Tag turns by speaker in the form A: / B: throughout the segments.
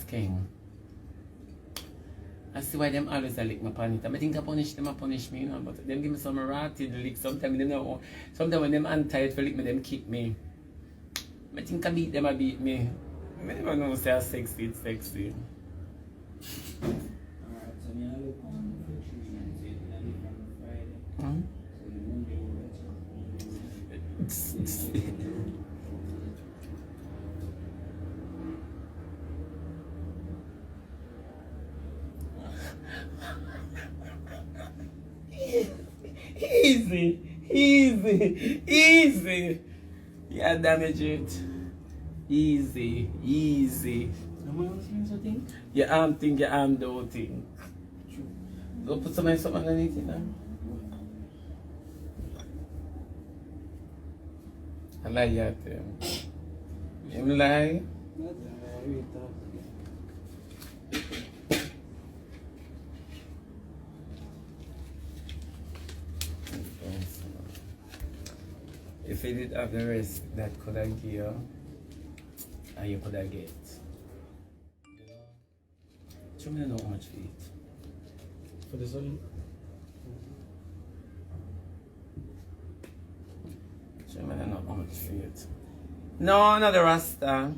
A: king. I see why them always lick my pan it. I think I punish them, I punish me, you know, but them give me some rotted lick. Sometimes them know. Sometimes when them untied for lick me, them kick me. I think I beat them, I beat me. I never know say I'm sexy, it's sexy.
B: Alright, so me I look on the tree and say I live on Friday.
A: Hmm?
B: So the Monday will
A: Easy. Yeah, damage it. Easy.
B: no more things I think?
A: Your arm thing, your arm don't thing. Go put something underneath it now. I like that. You lie? If you did have the rest, that could I give you, and you could I get. Show me know how much for it.
B: For the sun?
A: Show me know how much for it. No, not the Rasta.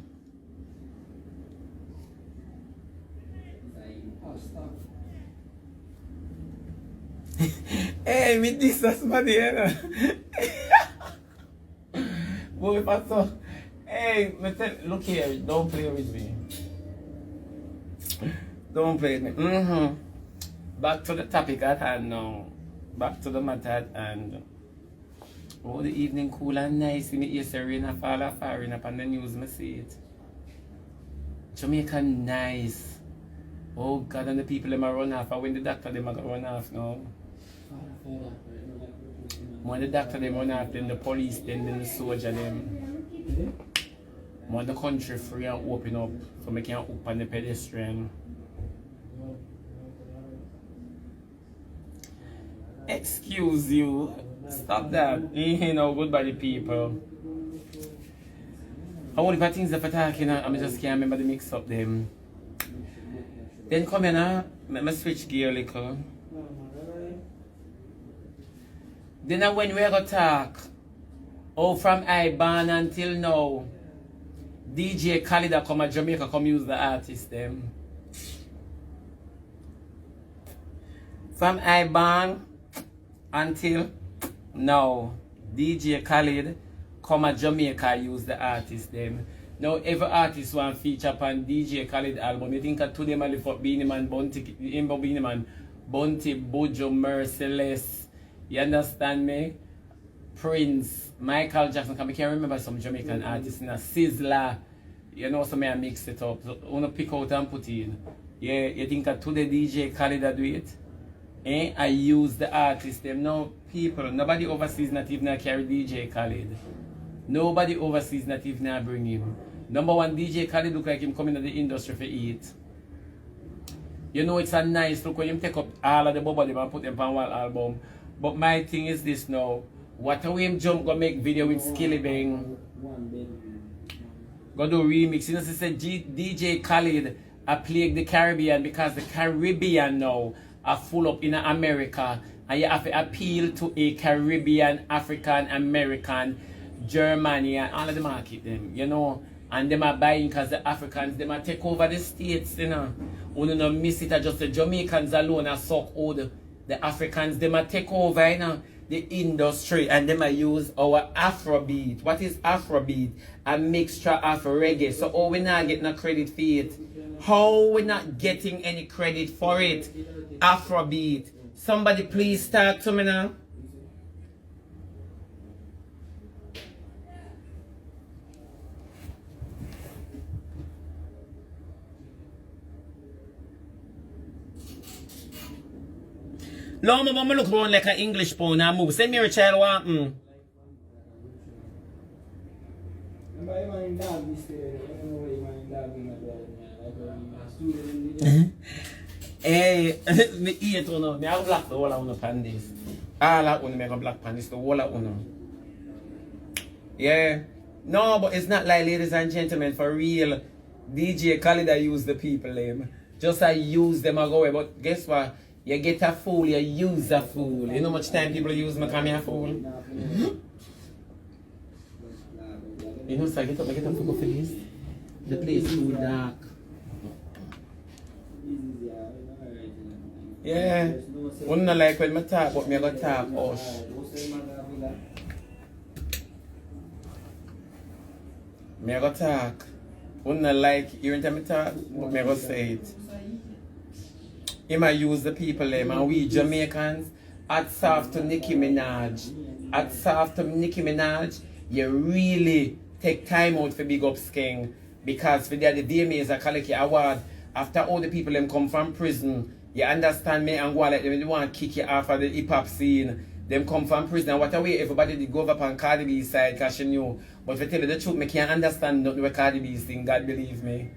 A: Hey, me this is somebody else. Boy, Pastor. Hey, look here, don't play with me. Don't play with me. Back to the topic at hand now. Back to the matter at hand. Oh, the evening cool and nice. Me hear say rain fall off, rain up on the news, me see it. Jamaica nice. Oh God, and the people them a run off. And when the doctor them a run off now. When the doctor them run off, then the police, then the soldier them. When the country free and open up, so we can open the pedestrian. Excuse you. Stop that. You know, goodbye the people. How many things that I'm talking I just can't remember the mix up them. Then come here now. Let me switch gear a little. Then when we go talk, from I born until now, DJ Khalid come to Jamaica come use the artist them. From I born until now, DJ Khalid come to Jamaica use the artist them. Now every artist want feature upon DJ Khalid album. You think that today I lift up Beanie Man, Bunty, Bojo, Merciless. You understand me? Prince, Michael Jackson, I can't remember some Jamaican artists now. Sizzler. You know, so I mix it up. So I want to pick out and put in. Yeah, you think that today DJ Khalid do it? I use the artist them. No people, nobody overseas not even carry DJ Khalid. Nobody overseas not even bring him. Number one, DJ Khalid look like him coming to the industry for eat. You know it's a nice look when you take up all of the bubble and put them on one album. But my thing is this now. What a way him jump go make video with Skilly Bang. Go do remix. You know, she said DJ Khalid I plague the Caribbean because the Caribbean now are full up in America. And you have to appeal to a Caribbean, African, American, Germany, and all of the market them, you know. And them are buying because the Africans, them are take over the states, you know. You don't miss it, just the Jamaicans alone are suck all the Africans, them are take over, you know, the industry, and them are use our Afrobeat. What is Afrobeat? A mixture of reggae. So how we not getting no credit for it? How we not getting any credit for it? Afrobeat. Somebody please talk to me now. Long I'm gonna look around like an English phone and move. Send me a child want Hey, me eat one. Me have black the whole of pan this. All of one me have black pan this the whole of one. Yeah. No, but it's not like, ladies and gentlemen, for real. DJ Khaled I use the people name. Just I use them I go away. But guess what? You get a fool, you use a fool. You know how much time people use me call me a fool? You know, so I get up to go for this. The place too dark. Yeah. Wouldn't like when I talk, but me I go talk hush. Me I go talk. Wouldn't like hearing time I talk, but me I go say it. He might use the people them and we Jamaicans at soft to Nicki Minaj. At soft to Nicki Minaj, you really take time out for big up Skeng. Because for the VMAs a collect your award after all the people them come from prison. You understand me and go like them, they want to kick you off of the hip hop scene. Them come from prison and what a way everybody did go up on Cardi B's side because she knew. But if I tell you the truth, I can't understand nothing what Cardi B's thing, God believe me.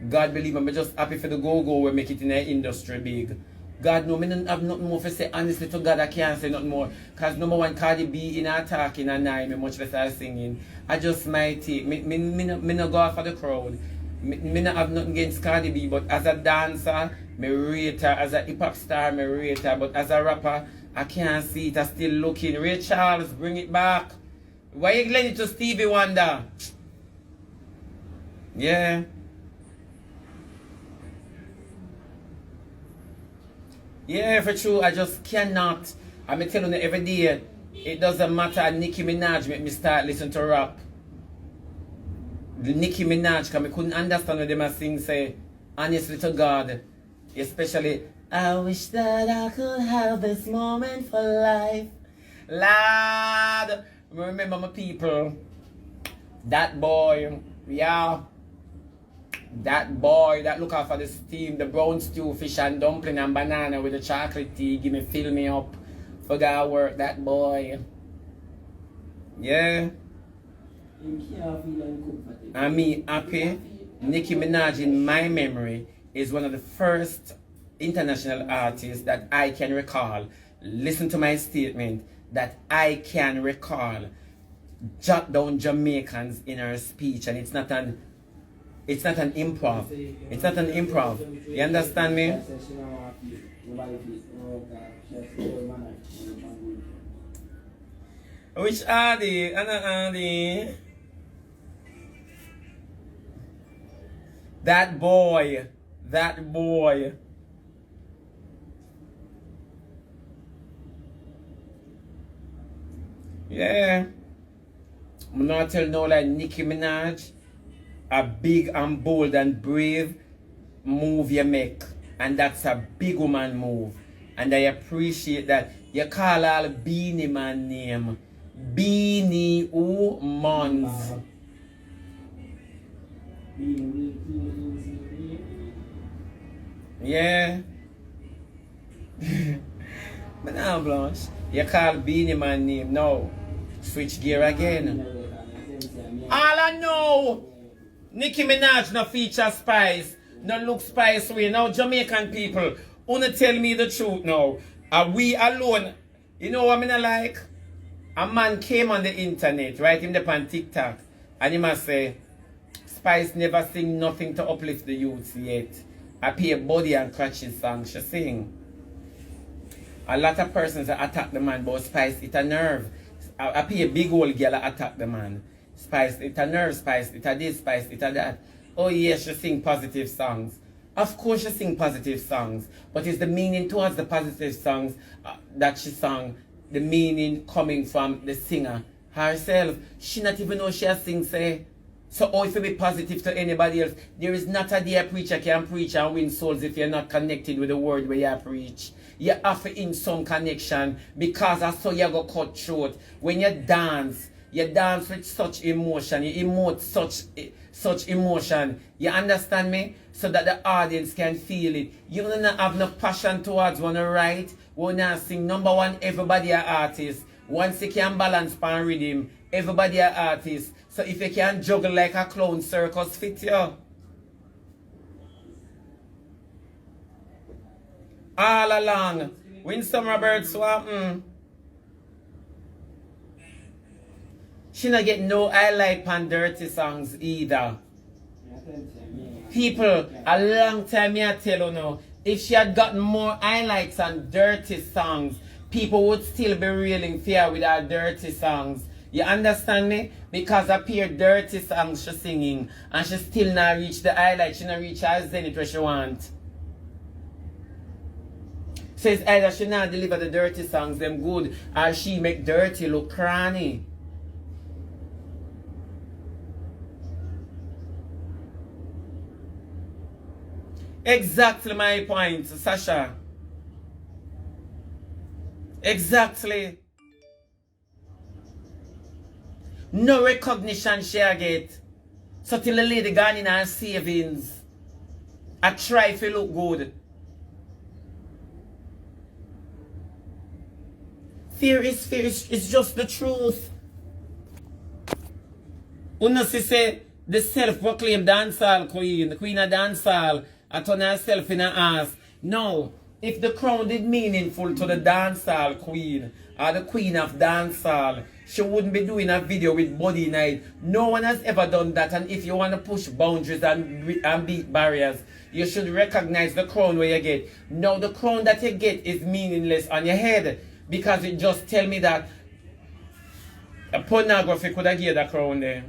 A: God believe me, I'm just happy for the go-go we make it in the industry big. God no, I don't have nothing more to say. Honestly to God, I can't say nothing more. Because number one, Cardi B in her talking and I, much less her singing. I just might take, me no go off for the crowd. Me not have nothing against Cardi B, but as a dancer, me rate her. As a hip-hop star, me rate her. But as a rapper, I can't see it. I'm still looking. Ray Charles, bring it back. Why you lend it to Stevie Wonder? Yeah. Yeah, for true, I just cannot. I'm telling you every day, it doesn't matter. Nicki Minaj make me start listening to rap. The Nicki Minaj, because I couldn't understand what they sing, say, honestly to God, especially, I wish that I could have this moment for life. Lord, remember my people, that boy, yeah. That boy that look out for the steam, the brown stew, fish and dumpling and banana with the chocolate tea, fill me up. Forgot work, that boy. Yeah. And me happy. Nicki Minaj in my memory is one of the first international artists that I can recall. Listen to my statement that I can recall. Jot down Jamaicans in her speech and it's not an improv. It's not an improv. You understand me? Which Adi? Anna Adi? That boy. That boy. Yeah. I'm not telling no like Nicki Minaj. A big and bold and brave move you make. And that's a big woman move. And I appreciate that. You call all Beanie Man name. Beanie Mons. Yeah. But now Blanche. You call Beanie Man name. No. Switch gear again. All I know. Nicki Minaj no feature Spice, no look Spice way. Now Jamaican people, wanna tell me the truth now. Are we alone? You know what I mean like? A man came on the internet, right? Him on TikTok, and he must say, Spice never sing nothing to uplift the youths yet. I pay body and crutches song she sing. A lot of persons attack the man, but Spice it a nerve. I pay a big old girl attack the man. Spice, it a nerve, Spice, it a this, Spice, it a that. Oh yes, she sing positive songs. Of course she sing positive songs. But it's the meaning towards the positive songs that she sang. The meaning coming from the singer herself. She not even know she a sing, say. So how if you be positive to anybody else? There is not a day a preacher can preach and win souls if you're not connected with the word where you preach. You have to in some connection because that's how you go cut throat. When you dance with such emotion, you emote such emotion. You understand me? So that the audience can feel it. You don't have no passion towards one write, one sing. Number one, everybody are artists. Once you can balance pan rhythm, everybody are artists. So if you can juggle like a clown circus fit you. All along. When Summer Bird swap, she not get no highlight on dirty songs either. People, a long time I tell you now, if she had gotten more highlights on dirty songs, people would still be reeling fear with her dirty songs. You understand me? Because I hear dirty songs she's singing and she still not reach the highlight, she not reach her zenith where she want. So it's either she not deliver the dirty songs them good or she make dirty look cranny. Exactly my point, Sasha. Exactly. No recognition she get. So till the lady gone in her savings, I try if it look good. Fear is it's just the truth. Unasi say the self-proclaimed dancehall queen, the queen of dancehall, I turn herself in her ass. No, if the crown did meaningful to the dancehall queen or the queen of dancehall, she wouldn't be doing a video with Body Night. No one has ever done that, and if you want to push boundaries and beat barriers, you should recognize the crown where you get. No, the crown that you get is meaningless on your head because it just tell me that a pornography could have given the crown there.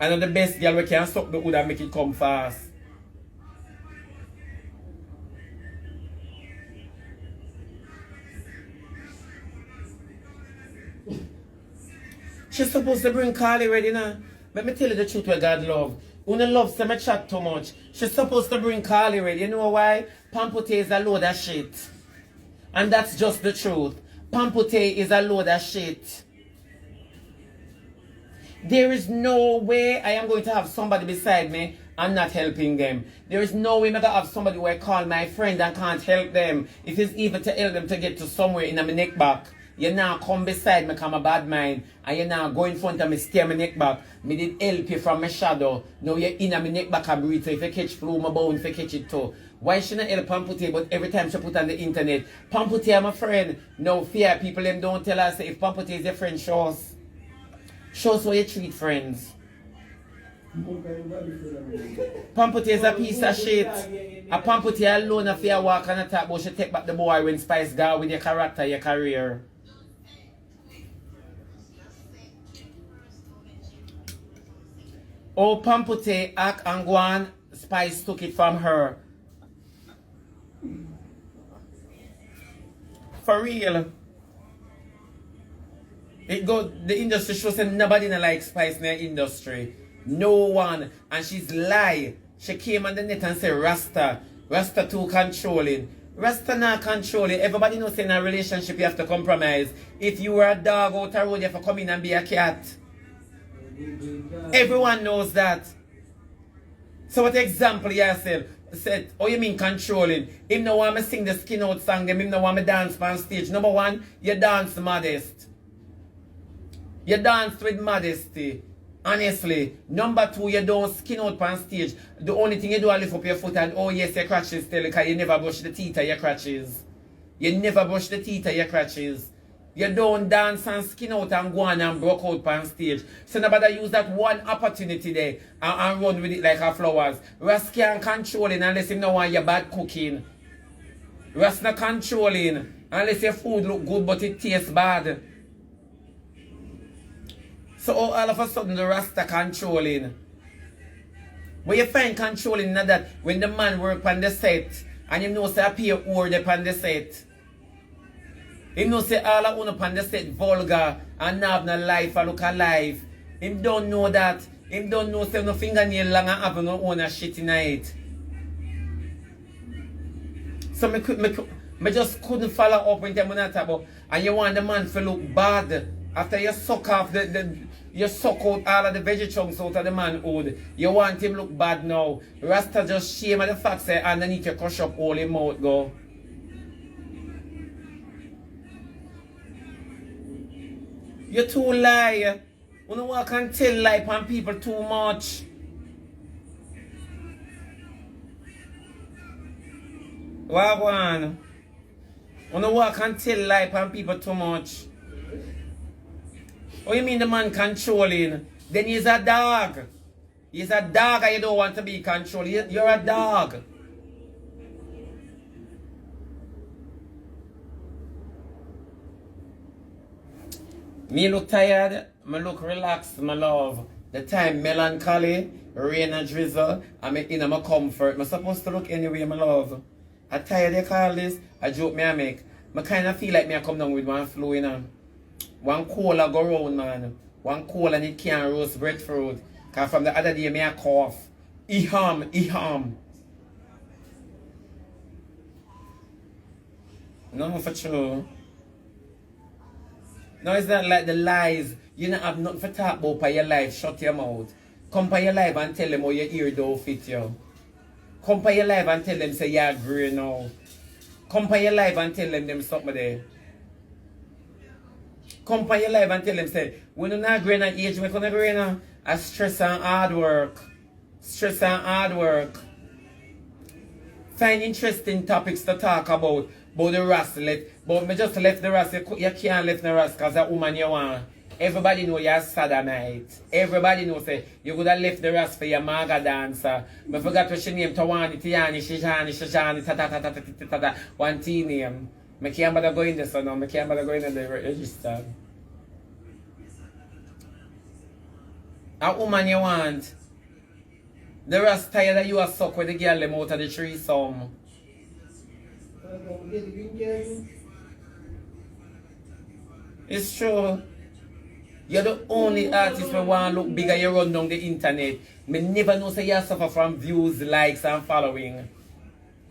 A: I know the best girl we can suck the wood and make it come fast. She's supposed to bring Carly ready now. Let me tell you the truth where God love. Una love say me chat too much. She's supposed to bring Carly ready. You know why? Pampute is a load of shit. And that's just the truth. Pampute is a load of shit. There is no way I am going to have somebody beside me and not helping them. There is no way I'm going to have somebody who I call my friend and can't help them. If it's even to help them to get to somewhere in my neck back. You now come beside me come a bad mind and you now go in front of me, steer my neck back. Me did help you from my shadow. Now you're in my neck back and breathe. So if you catch flu, my bone, if you catch it too. Why she not help Pampute, but every time she put on the internet, Pampute I'm a friend. No fear, people them don't tell us if Pampute is your friend, show us. Show us how you treat friends. Pampute is a piece of shit. A Pampute alone if you walk on the top, but she take back the boy when Spice go with your character, your career. Oh, Pampute act and go on, Spice took it from her. For real. It go the industry shows that nobody not like Spice in the industry. No one. And she's lie. She came on the net and said Rasta. Rasta too controlling. Rasta not controlling. Everybody knows in a relationship you have to compromise. If you were a dog out the road, you have to come in and be a cat. Everyone knows that. So what example you said, oh you mean controlling? Him no want me sing the skin out song, him no want me dance on stage. Number one, you dance modest. You dance with modesty. Honestly. Number two, you don't skin out on stage. The only thing you do is lift up your foot and oh yes, your crutches still because you never brush the teeth of your crutches. You never brush the teeth of your crutches. You don't dance and skin out and go on and broke out on stage. So nobody use that one opportunity there and run with it like a flowers. Ras can't controlling unless you know want your bad cooking. Ras not controlling unless your food look good but it tastes bad. So all of a sudden the Rasta controlling. Where you find controlling not that when the man work on the set and you know say appear order on the set. Him know say all of you on the set vulgar and not have no life or look alive. Him don't know that. Him don't know say no fingernail long and have no own shit in it. So me just couldn't follow up when them not about and you want the man to look bad. After you suck off you suck out all of the veggie chunks out of the manhood. You want him look bad now. Rasta just shame at the fact say underneath you crush up all his mouth go. You too lie. You know what can tell lie on people too much. Wagwan. You know what can tell lie on people too much. Oh, you mean the man controlling? Then he's a dog. He's a dog and you don't want to be controlled. You're a dog. Me look tired, me look relaxed, my love. The time melancholy, rain and drizzle, I'm in my comfort. I'm supposed to look anyway, my love. I tired you call this, a joke me I make. I kind of feel like me I come down with one flu, you know. One cola go round, man. One cola and it can't roast breadfruit. Cause from the other day me I cough. Iham. No, for true. No, it's not like the lies. You don't have nothing for talk about by your life. Shut your mouth. Come by your life and tell them how your ear don't fit you. Come by your life and tell them say you're grey now. Come by your life and tell them something there. Come by your life and tell them say, when you're not grey in age, we're going to grey now. I stress and hard work. Stress and hard work. Find interesting topics to talk about the rascal. But me just left the rascal. You can't left the rascal because a woman you want. Everybody know you're sodomite. Everybody know say you could have left the rascal for your maga dancer. I forgot what she name. Tawani, Tiani, Shijani, ta. One T name. I can't bother going there, so now I can't bother going in the register. A woman you want. The rest tired that you are suck with the girl them out of the tree some. It's true. You're the only artist who want to look bigger you run down the internet. Me never know say you suffer from views, likes and following.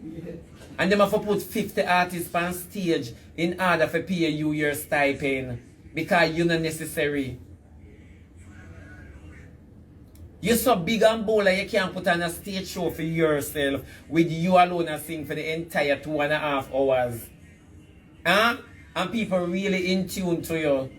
A: Yeah. And them have to put 50 artists on stage in order for pay you your stipend. Because you're not necessary. You're so big and bold that you can't put on a stage show for yourself with you alone and sing for the entire 2.5 hours. Huh? And people really in tune to you.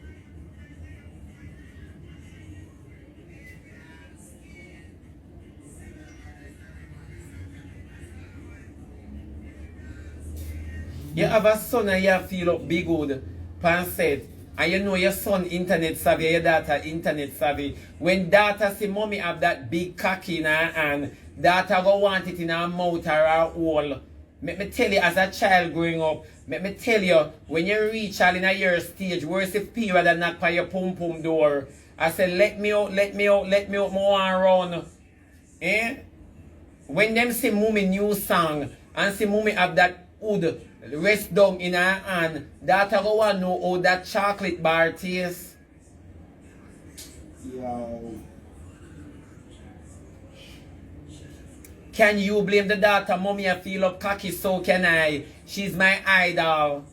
A: You have a son and you feel up big good, pan set. And you know your son internet savvy, your daughter internet savvy. When daughter see mommy have that big cocky in her hand, daughter go want it in her mouth or her hole. Let me tell you, as a child growing up, let me tell you, when you reach all in a year stage, where's the period that knock on your pum pum door? I said, let me out, more run. Eh? When them see mommy new song and see mommy have that wood rest down in her hand, daughter go want to know how that chocolate bar tastes.
B: Yo.
A: Can you blame the daughter? Mommy, I feel up cocky, so can I. She's my idol.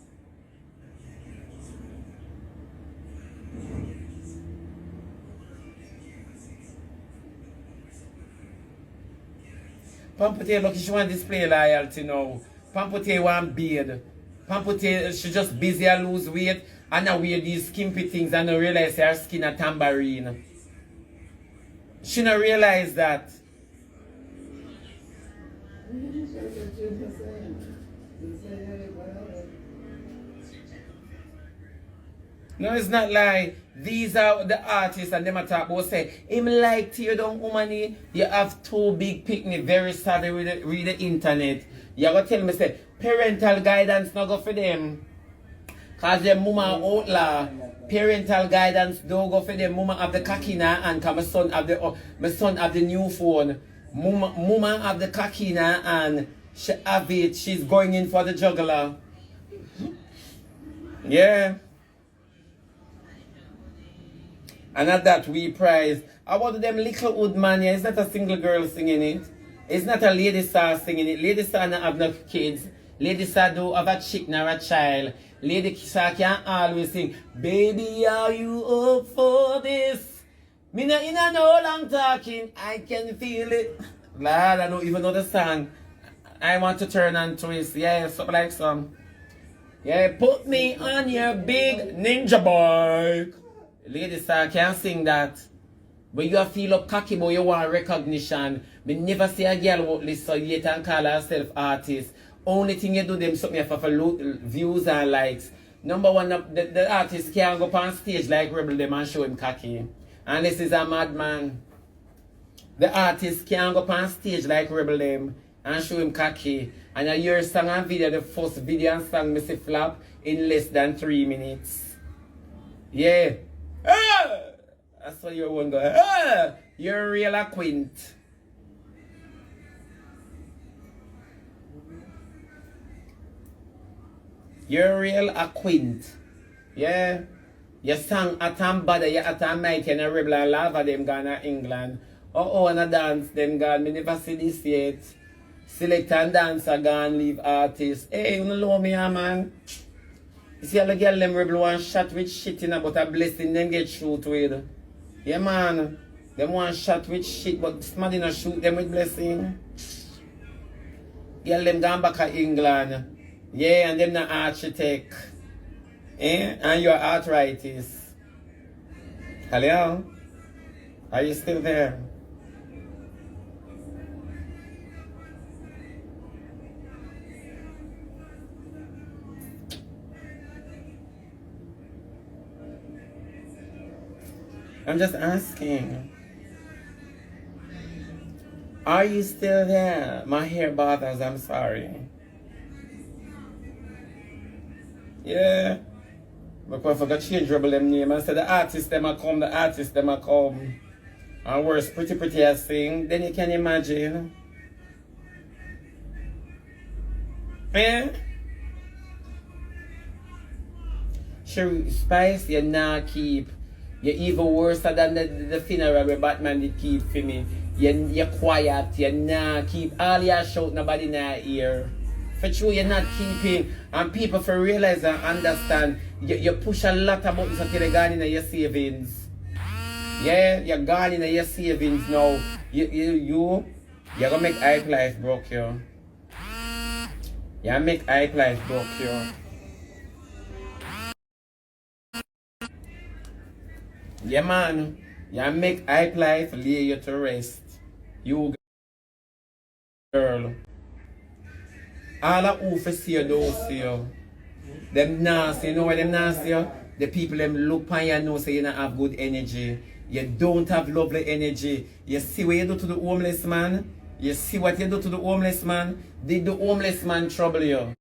A: Pampute, look, she want display loyalty now. Pampute want beard. Pampute, she just busy and lose weight. And now wear these skimpy things and not realize her skin a tambourine. She not realize that. No, it's not like these are the artists and them a talk about say, him like tear down woman, you have two big picnic, very savvy read the internet. You gotta tell me say, parental guidance not go for them. Cause their mama outlaw. Parental guidance don't go for them. Mama have the kakina and cause my son have the new phone. Mama have the kakina and she have it. She's going in for the juggler. Yeah. And at that we prize. About them little wood man, yeah, it's not a single girl singing it. It's not a lady star singing it. Lady star not have no kids. Lady star do have a chick nor a child. Lady star can always sing, baby, are you up for this? Me not in a no long talking, I can feel it. Lad, I don't even know the song. I want to turn and twist. Yeah, something like some. Yeah, put me on your big ninja bike. Lady star can't sing that. But you feel up cocky, but you want recognition. Me never see a girl who listen yet and call herself artist. Only thing you do them something for views and likes. Number one, the artist can't go on stage like Rebel them and show him cocky. Unless he's a madman. The artist can't go up on stage like Rebel them and show him cocky. And I hear song and video, the first video and song me see flop in less than 3 minutes. Yeah. Ah! That's what you want to go. Ah! You're a real acquaint. You're a real acquaint. Yeah. You sang Atam Bada, you Atam Mighty and a Rebel and Lava them gone to England. Oh, and a dance them gone. Me never see this yet. Select and dancer gone leave artists. Hey, you know me, man. You see all the girl them Rebel one shot with shit in but a blessing them get shoot with. Yeah, man. Them one shot with shit but somebody not shoot them with blessing. Girl them gone back to England. Yeah, and them not architect. Eh? And you're arthritis. Hello? Are you still there? I'm just asking. Are you still there? My hair bothers, I'm sorry. Yeah. Because I forgot to change Rebel them name. I said the artist them a come, the artist them a come. And worse, pretty I sing. Then you can imagine. Eh? Sure, Spice, you now keep. You're even worse than the funeral where Batman did keep for me. You're quiet, you now keep. All your shout, nobody now hear. For true, you're not keeping. And people for realize and understand, you push a lot of buttons until you're gone in your savings. Yeah, you're gone in your savings now. You're gonna make hype life broke you. You make hype life broke you. Yeah, man. You make hype life lay you to rest. You girl. All of who for see you don't see you. Them nasty, you know why them nasty? The people them look on you and know say you don't have good energy. You don't have lovely energy. You see what you do to the homeless man? You see what you do to the homeless man? Did the homeless man trouble you?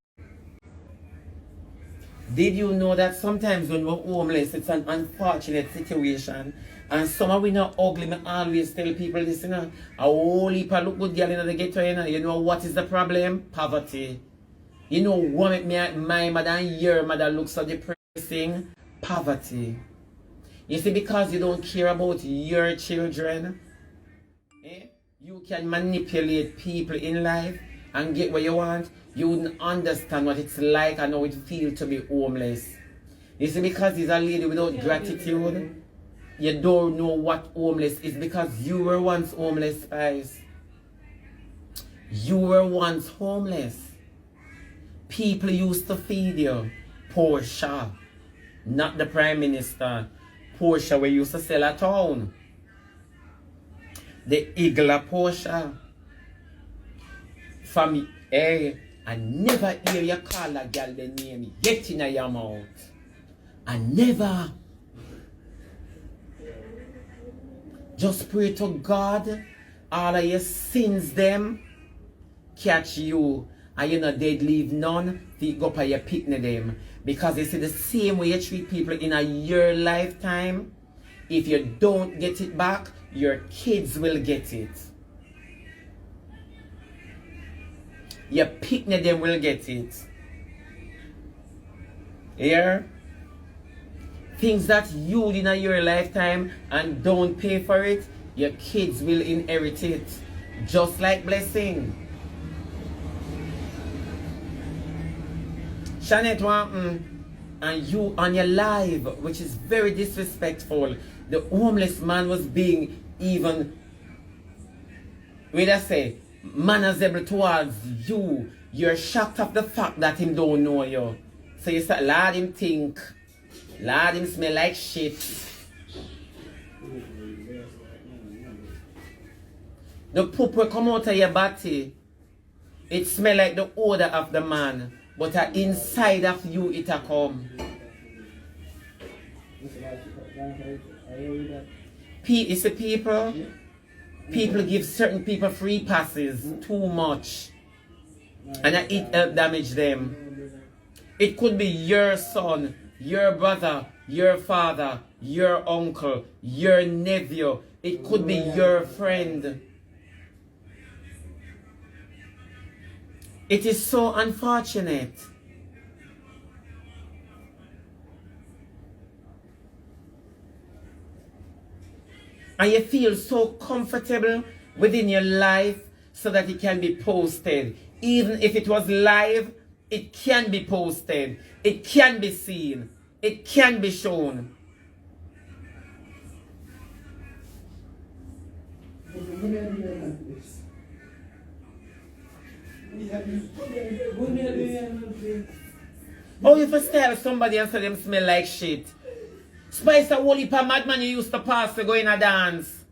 A: Did you know that sometimes when we're homeless, it's an unfortunate situation? And some of we not ugly, I always tell people this, you know. A whole heap of look good girl in the ghetto, you know. You know what is the problem? Poverty. You know what make me my mother and your mother look so depressing? Poverty. You see, because you don't care about your children, you can manipulate people in life and get what you want. You wouldn't understand what it's like and how it feels to be homeless. You see, because he's a lady without gratitude, you don't know what homeless is because you were once homeless, guys. You were once homeless. People used to feed you. Portia, not the Prime Minister. Portia, we used to sell a town. The Igla Portia. For me, hey, I never hear you call a girl the name yet in your mouth. I never. Just pray to God, all of your sins them catch you, and you know they'd leave none, they go up and you picnic them. Because you see the same way you treat people in a year lifetime, if you don't get it back, your kids will get it. Your picnic them will get it. Here? Things that you did in your lifetime and don't pay for it, your kids will inherit it. Just like blessing. Shanette and you on your live, which is very disrespectful. The homeless man was being even, what I say, manageable towards you. You're shocked of the fact that him don't know you. So you start, Lord, him think. Lord, him smell like shit. The poop will come out of your body. It smell like the odor of the man. But inside of you it a come. It's the people. People give certain people free passes too much. And it help damage them. It could be your son, your brother, your father, your uncle, your nephew. It could be your friend. It is so unfortunate. And you feel so comfortable within your life so that it can be posted. Even if it was live, it can be posted. It can be seen. It can be shown. Oh, if you tell somebody and say them smell like shit. Spice a whole heap of madman you used to pass to go in a dance.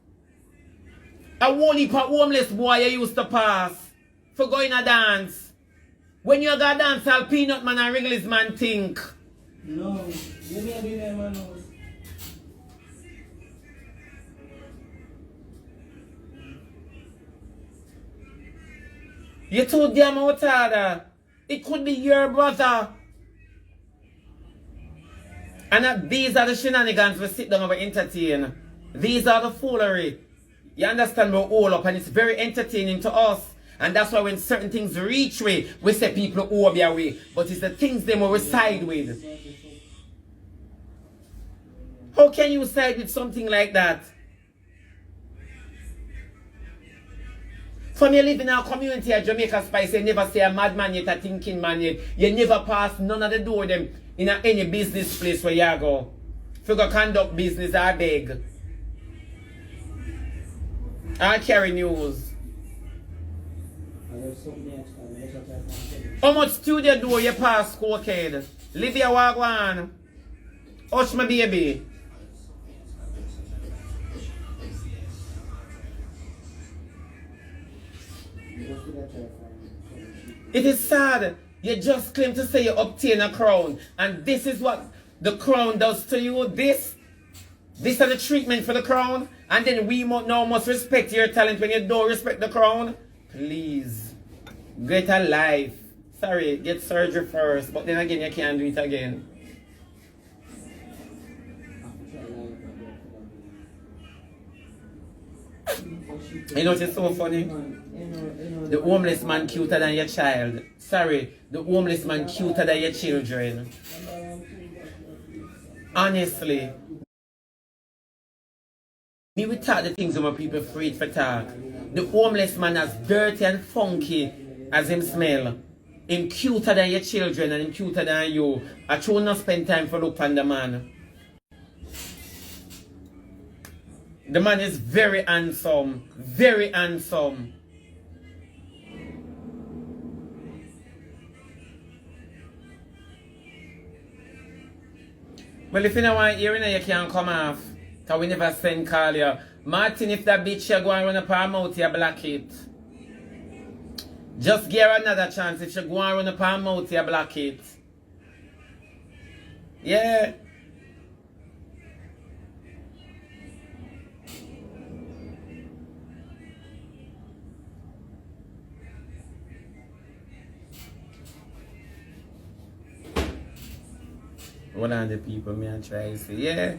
A: A whole heap of homeless boy you used to pass for going a dance. When you go dance, all peanut man and Wrigley's man think.
B: No, maybe I do that, man.
A: You too damn outsider. It could be your brother. And these are the shenanigans we sit down and we entertain. These are the foolery. You understand, we're all up and it's very entertaining to us. And that's why when certain things reach we say people over their way. But it's the things them we side with. How can you side with something like that? From you live in our community at Jamaica Spice, you never see a madman yet, a thinking man yet. You never pass none of the door them in any business place where you go. If you go conduct business, I beg. I carry news. How much studio door you pass, cokehead? Live your wagwan. Hush my baby. It is sad. You just claim to say you obtain a crown. And this is what the crown does to you. This is the treatment for the crown. And then we now must respect your talent when you don't respect the crown. Please. Get a life. Sorry, get surgery first. But then again, you can't do it again. You know what's so funny? The homeless man cuter than your child. Sorry, the homeless man cuter than your children. Honestly. Me we talk the things that people afraid for talk. The homeless man as dirty and funky as him smell. Him cuter than your children and him cuter than you. I try not spend time for look on the man. The man is very handsome. Very handsome. Well, if you don't want to hear it, you can't come off. Because we never send call you. Martin, if that bitch you go and run up her mouth, you block it. Just give her another chance. If she go and run up her mouth, you block it. Yeah. One of the people me I try to say, yeah.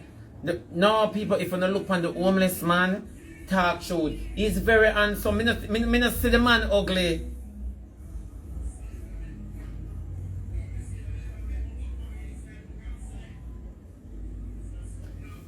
A: No people, if you don't look on the homeless man, talk show. He's very handsome. Me not see the man ugly.